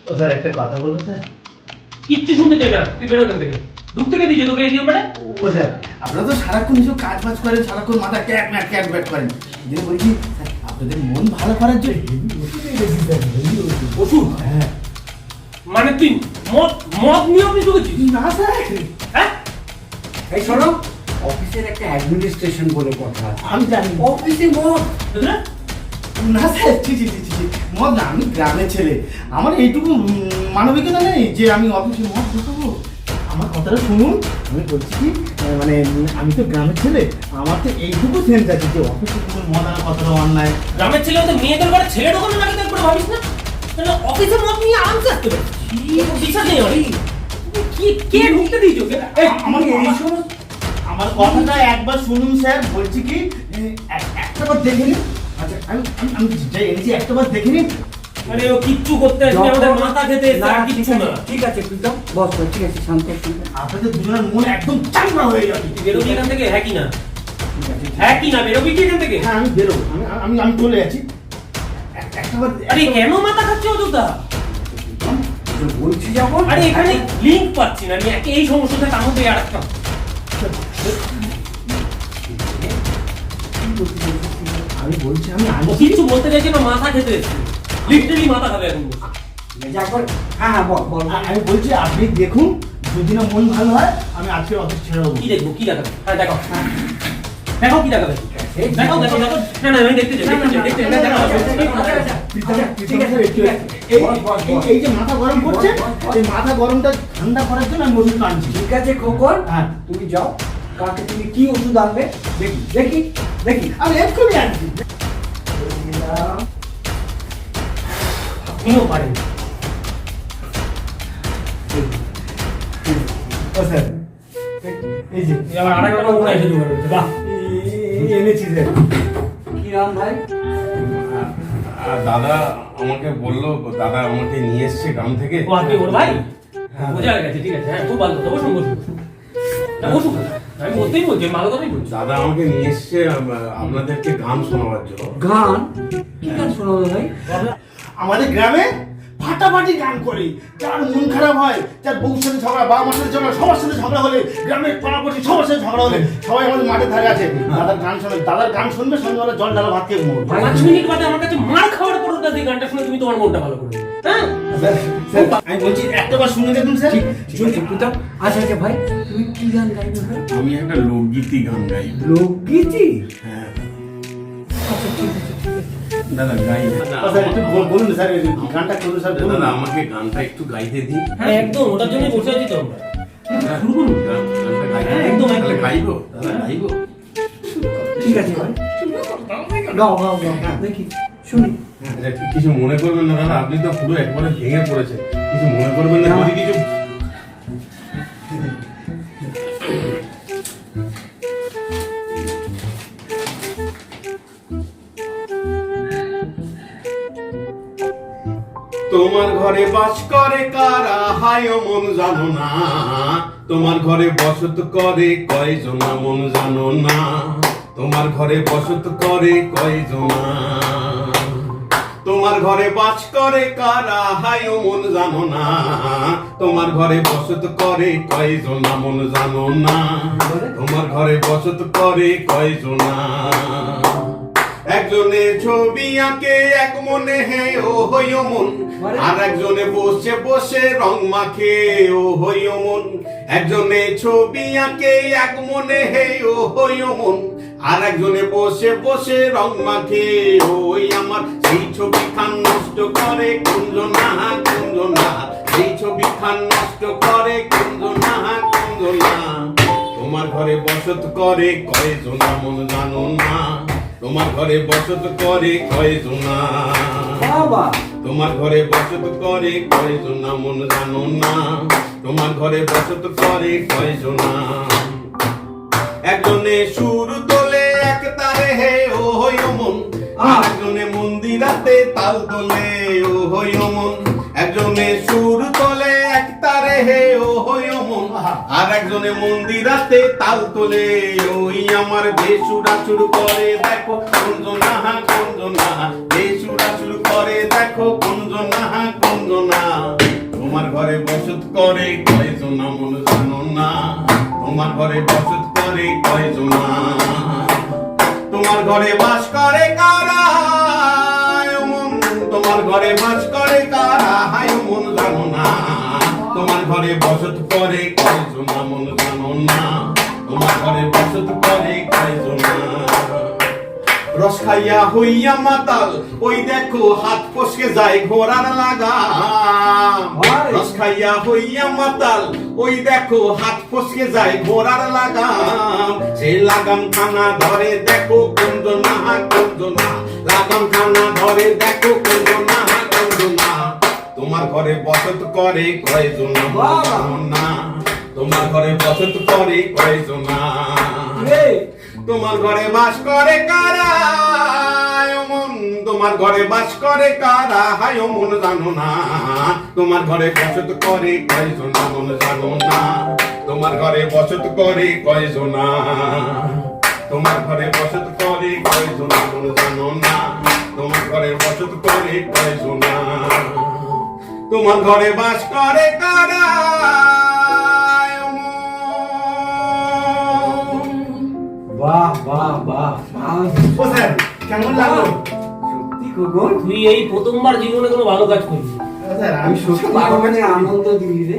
ও sir একটা কথা বলবো স্যার। কিচ্ছু শুনতে চাই না, তুই বেরো এখান থেকে। ঢুকতে কে দিয়েছে তোকে এই নিয়মটা? ও স্যার আপনারা তো সারাক্ষণ এসব কাজ বাজ করেন, সারাক্ষণ মাথা ক্যাট ব্যাট করেন। যে বলছি স্যার আপনাদের মন ভালো করার জন্য ওষুধ? হ্যাঁ। মানে তুই মদ মদ নিয়ে অফিস ঢুকেছিস? না স্যার, হ্যাঁ? এই শোনো, অফিসের একটা অ্যাডমিনিস্ট্রেশন বলে কথা আছে। আমি জানি। অফিসে মদ? বুঝলে? না স্যার, ছি, মদ না, আমি গ্রামের ছেলে। আমার এইটুকু মানবিকতা নেই যে আমি অফিসে মদ ঢুকাবো। আমার কথাটা শুনুন, আমি বলছি কি মানে আমি তো গ্রামের ছেলে, আমার তো এইটুকু সেন্স আছে যে অফিসে কোনো মদ আনার কথাটা অন্যায়। গ্রামের ছেলে হতে মেয়েদের ঘরে ছেলে ঢোকানো লাগে তো একবার ভাবিস না? তাহলে অফিসে মদ নিয়ে আরামসে আসতে পারে। বিশ্বাস নেই আমার। কে ঢুকতে দিয়েছে ওকে? আমার এই সময় আমার কথাটা একবার শুনুন স্যার, বলছি কি একটাবার দেখে নিন। আচ্ছা আমি আমি আমি যেটা এনেছি একটাবার দেখে নিন। আরে ও কিচ্ছু করতে আসবে, আমাদের মাথা খেতে এসে আর কিচ্ছু না। ঠিক আছে প্রীতম, বস ঠিক আছে, শান্ত শান্ত। আপনাদের দুজনের মন একদম চাঙ্গা হয়ে যাবে। তুই বেরোবি এখান থেকে, হ্যাঁ কি না? ঠিক আছে, হ্যাঁ কি না, বেরোবি কি এখান থেকে? হ্যাঁ আমি বেরোবো, আমি আমি চলে যাচ্ছি। একটাবার আরে কেন মাথা খাচ্ছে অযোধ্যা? বলছি যখন, আরে এখানে লিংক পাচ্ছি না, আমি এই সমস্যাটা তার মধ্যে আর একটা। আমি বলছি আমি ও কিছু বলতে চাইছে না, মাথা খেতে এসছে। লিটারালি মাথা খাবে এখন। হ্যাঁ হ্যাঁ বল বল। আমি বলছি আপনি দেখুন, যদি না মন ভালো হয় আমি আজকে অফিস ছেড়ে দেবো। কি দেখবো, কি দেখাবে? হ্যাঁ দেখো, দেখো কি দেখাবে। দেখো দেখো দেখো, না না আমি দেখতে চাই, দেখতে চাই, দেখো। ঠিক আছে, এই যে মাথা গরম করছে, এই মাথা গরমটা ঠান্ডা করার জন্য আমি ওষুধ আনছি। ঠিক আছে খোকন, হ্যাঁ। তুমি যাও, কাকে তুমি কি ওষুধ আনবে দেখি দেখি দেখি। আমি এক্ষুনি আনছি। আপনিও পারেন। ও স্যার, এই যে আবার আরেকটা ওখানে এসে জোগাড় হচ্ছে, বাহ। এনেছি স্যার। কি নাম ভাই? আর দাদা আমাকে বললো, দাদা আমাকে নিয়ে এসছে গ্রাম থেকে। ও আপনি ওর ভাই? বোঝা গেছে, ঠিক আছে, হ্যাঁ খুব ভালো কথা, বসুন বসুন। না বসুন, আমি বলতেই বলছি, ভালো কথাই বলছি। দাদা আমাকে নিয়ে এসছে আপনাদেরকে গান শোনাবার জন্য। গান? কি গান শোনাবো ভাই? আমাদের গ্রামে ফাটাফাটি গান করে, যার মন খারাপ হয়, যার বউর সাথে ঝগড়া, বাবা মার সাথে ঝগড়া, সবার সাথে ঝগড়া হলে, গ্রামের পাড়াপড়শি সবার সাথে ঝগড়া হলে সবাই আমাদের মাঠের ধারে আছে। দাদার গান শোনে, দাদার গান শুনবে, সন্ধ্যাবেলা জল ঢালা ভাত খেয়ে ঘুমোবে। 5 মিনিট বাদে আমার কাছে মার খাওয়ার পর ওটা দিয়ে গানটা শুনে তুমি তোমার মনটা ভালো করবে, হ্যাঁ? স্যার, আমি বলছি একটাবার শুনে দেখুন স্যার। ঠিক আছে প্রীতম, আচ্ছা আচ্ছা ভাই, তুমি কি গান গাইবে ভাই? আমি একটা লোকগীতি গান গাই। লোকগীতি? হ্যাঁ আচ্ছা ঠিক আছে ঠিক আছে। দাদা গাই। স্যার একটু বলুন স্যার, এই গানটা করুন স্যার, বলুন। দাদা আমাকে গানটা একটু গাইতে দিন। হ্যাঁ একদম, ওটার জন্য বসে আছি তো আমরা। শুরু করুন। গানটা গাইতে হ্যাঁ, দিন। একদম, তাহলে একদম। গাইবো, দাদা গাইবো। ঠিক আছে ভাই, গাও গাও গাও, দেখি শুনি। আচ্ছা, কিছু মনে করবেন না দাদা, আপনি তো পুরো একবারে ভেঙে পড়েছেন, কিছু মনে করবেন না। যদি কিছু তোমার ঘরে বাস করে কারা, হায় মন জানো না। তোমার ঘরে বসত করে কয়জনা, মন জানো না। তোমার ঘরে বসত করে কয়জনা। তোমার ঘরে বাস করে কারা, হায় মন জানো না। তোমার ঘরে বসত করে কয়জনা, মন জানো না। তোমার ঘরে বসত করে কয়জনা। একজনে ছবি আঁকে এক মনে হে ও হইও মন, আর একজনে বসে বসে রং মাখে ও হইও মন। একজনে ছবি আঁকে এক মনে হে ও হইও মন, আর একজনে বসে বসে রং মাখে। ওই আমার সেই ছবি খান নষ্ট করে কুঞ্জনা, কুঞ্জনা। সেই ছবি খান নষ্ট করে কুঞ্জনা, কুঞ্জনা। তোমার ঘরে বসত করে কয়জনা, মন জানো না। তোমার ঘরে বসত করে কয়জনা। বাবা, তোমার ঘরে বসত করে কয়জনা, মন জানো না। তোমার ঘরে বসত করে কয়জনা। একজনে সুর তোলে এক তারে হে ও হইও মন, আর একজনে মন্দিরাতে তাল তোলে ও হইও মন। একজনে সুর তোলে এক তারে হে ও হইও মন, আর একজনে মন্দিরাতে তাল তোলে। ওই আমার বেসুরাচুর করে দেখো কুঞ্জনা, কুঞ্জনা। বেসুরাচুর করে দেখো কুঞ্জনা, কুঞ্জনা। বসত করে কয়জন মন জানো না, তোমার ঘরে বসত করে কয়জন, তোমার ঘরে বাস করে কারা মন, তোমার ঘরে বাস করে কারা হায় মন জানো না, তোমার ঘরে বসত করে কয়জন মন জানো না, তোমার ঘরে বসত করে কয়জন। রস খাইয়া হইয়া মাতাল ওই দেখো হাত ফসকে যায় ঘোড়ার লাগাম, রস খাইয়া হইয়া মাতাল ওই দেখো হাত ফসকে যায় ঘোড়ার লাগাম, সে লাগাম খানা ধরে দেখো কুঞ্জনা কুঞ্জনা, লাগাম খানা ধরে দেখো কুঞ্জনা কুঞ্জনা, তোমার ঘরে বসত করে কয়জন না, তোমার ঘরে বসত করে কয়জন, তোমার ঘরে বাস করে কারা মন, তোমার ঘরে বাস করে কারা হায় মন জানো না, তোমার ঘরে বসত করে কয়জন মন জানো না, তোমার ঘরে বসত করে কয়জন, তোমার ঘরে বসত করে কয়জন মন জানো না, তোমার ঘরে বসত করে কয়জন, তোমার ঘরে বাস করে কারা। বাহ বাহ বাহ বাহ, ও স্যার কেমন লাগলো? সত্যি খোকন, তুই এই প্রথমবার জীবনে কোনো ভালো কাজ করবি। স্যার আমি সত্যি বাবা মানে আনন্দ দিলি রে।